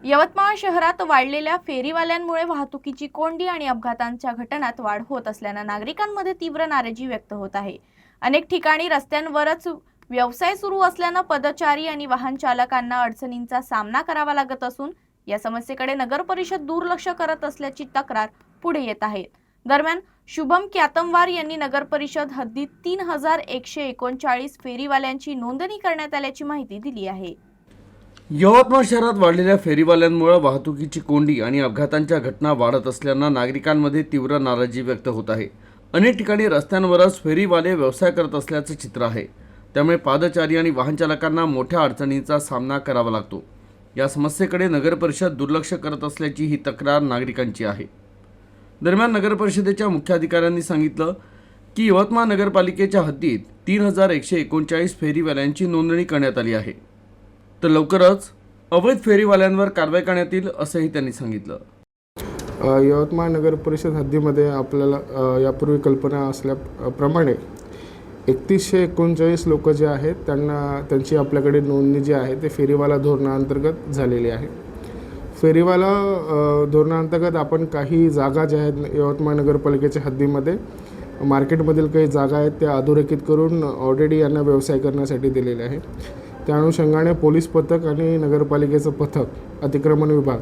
यवतमाळ शहरात वाढलेल्या फेरीवाल्यांमुळे वाहतुकीची कोंडी आणि अपघातांच्या घटनांत वाढ होत असल्याने नागरिकांमध्ये तीव्र नाराजी व्यक्त होत आहे। अनेक ठिकाणी रस्त्यांवरच व्यवसाय सुरू असल्याने पदचारी आणि वाहन चालकांना अडचणींचा सामना करावा लागत असून या समस्येकडे नगर परिषद दुर्लक्ष करत असल्याची तक्रार पुढे येत आहे। दरम्यान शुभम क्यातमवार यांनी नगर परिषद हद्दीत 3139 फेरीवाल्यांची नोंदणी करण्यात आल्याची माहिती दिली आहे। यवतमाळ शहरात वाढलेल्या फेरीवाल्यांमुळे वाहतुकीची कोंडी आणि अपघातांच्या घटना वाढत असल्याने नागरिकांमध्ये तीव्र नाराजी व्यक्त होत आहे। अनेक ठिकाणी रस्त्यांवरच फेरीवाले व्यवसाय करत असल्याचे चित्र आहे। त्यामुळे पादचारी आणि वाहन चालकांना मोठ्या अडचणींचा सामना करावा लागतो। या समस्येकडे नगर परिषद दुर्लक्ष करत असल्याची ही तक्रार नागरिकांची आहे। दरम्यान नगर परिषदेच्या मुख्याधिकाऱ्यांनी सांगितलं की यवतमाळ नगरपालिकेच्या हद्दीत 3139 फेरीवाल्यांची नोंदणी करण्यात आली आहे, तर लवकरच अवैध फेरीवाल्यांवर कारवाई करण्यात येईल असंही त्यांनी सांगितलं। यवतमाळ नगर परिषद हद्दीमध्ये आपल्याला यापूर्वी कल्पना असल्याप्रमाणे 3139 लोक जे आहेत त्यांची आपल्याकडे नोंदणी जी आहे ते फेरीवाला धोरणाअंतर्गत झालेली आहे। फेरीवाला धोरणाअंतर्गत आपण काही जागा ज्या आहेत यवतमाळ नगरपालिकेच्या हद्दीमध्ये मार्केटमधील काही जागा आहेत त्या अधोरेखित करून ऑलरेडी यांना व्यवसाय करण्यासाठी दिलेले आहे। त्या अनुषंगाने पोलीस पथक आणि नगरपालिकेचं पथक अतिक्रमण विभाग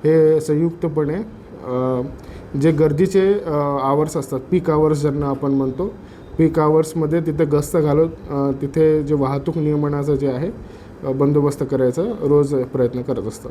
हे संयुक्तपणे जे गर्दीचे आवर्स असतात, पीक आवर्स ज्यांना आपण म्हणतो, पीक आवर्समध्ये तिथे गस्त घालून तिथे जे वाहतूक नियमनाचं जे आहे बंदोबस्त करायचा रोज प्रयत्न करत असतात।